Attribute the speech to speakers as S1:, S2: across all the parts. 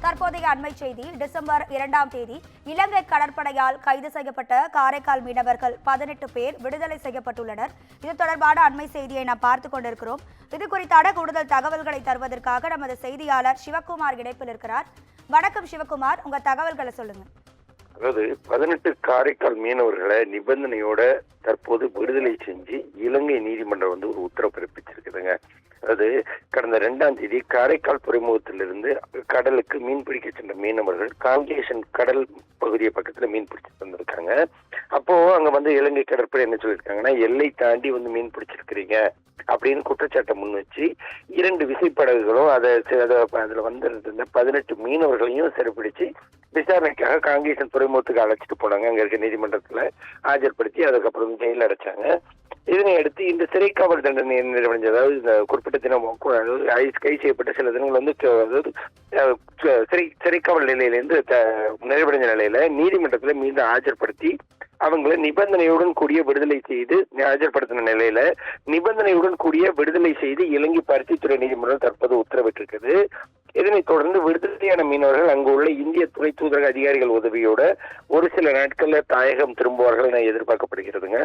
S1: தற்போதைய அண்மை செய்தி. டிசம்பர் 2ஆம் தேதி இலங்கை கடற்படையால் கைது செய்யப்பட்ட காரைக்கால் மீனவர்கள் 18 பேர் விடுதலை செய்யப்பட்டுள்ளனர். இது தொடர்பான அண்மை செய்தியை நாம் பார்த்துக் கொண்டிருக்கிறோம். இது குறித்தான கூடுதல் தகவல்களை தருவதற்காக நமது செய்தியாளர் சிவக்குமார் இணைப்பில் இருக்கிறார். வணக்கம் சிவக்குமார், உங்க தகவல்களை சொல்லுங்க.
S2: அதாவது 18 காரைக்கால் மீனவர்களை நிபந்தனையோட தற்போது விடுதலை செஞ்சு இலங்கை நீதிமன்றம் ஒரு உத்தரவு பிறப்பிச்சிருக்குதுங்க. அதாவது கடந்த 2ஆம் தேதி காரைக்கால் துறைமுகத்திலிருந்து கடலுக்கு மீன் பிடிக்க சென்ற மீனவர்கள் காங்கேசன் கடல் பகுதியை பக்கத்துல மீன் பிடிச்சிட்டு வந்திருக்காங்க. அப்போ அங்க இலங்கை கடற்படை என்ன சொல்லியிருக்காங்கன்னா, எல்லை தாண்டி மீன் பிடிச்சிருக்கிறீங்க அப்படின்னு குற்றச்சாட்டை முன் வச்சு 2 விசைப்படகுகளும் அதுல வந்திருந்த 18 மீனவர்களையும் சிறைப்பிடிச்சு விசாரணைக்காக காங்கேசன் துறைமுகத்துக்கு அழைச்சிட்டு போனாங்க. அங்க இருக்க நீதிமன்றத்துல ஆஜர்படுத்தி அதுக்கப்புறம் ஜெயில அடைச்சாங்க. இதனை அடுத்து இந்த சிறைக்காவல் தண்டனை நிறைவடைஞ்சது. அதாவது இந்த குறிப்பிட்ட தினம் கை செய்யப்பட்ட சில தினங்கள் சிறைக்காவல் நிலையிலிருந்து நிறைவடைஞ்ச நிலையில நீதிமன்றத்துல மீண்டும் ஆஜர்படுத்தி அவங்களை நிபந்தனையுடன் கூடிய விடுதலை செய்து ஆஜர்படுத்தின நிலையில நிபந்தனையுடன் கூடிய விடுதலை செய்து இலங்கை பருத்தித்துறை நீதிமன்றம் தற்போது உத்தரவிட்டிருக்குது. இதனைத் தொடர்ந்து விடுதலையான மீனவர்கள் அங்கு உள்ள இந்திய துணை தூதரக அதிகாரிகள் உதவியோட ஒரு சில நாட்கள்ல தாயகம் திரும்புவார்கள் என எதிர்பார்க்கப்படுகிறதுங்க.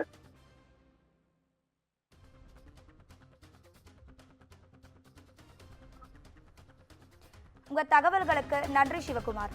S1: உங்க தகவல்களுக்கு நன்றி சிவகுமார்.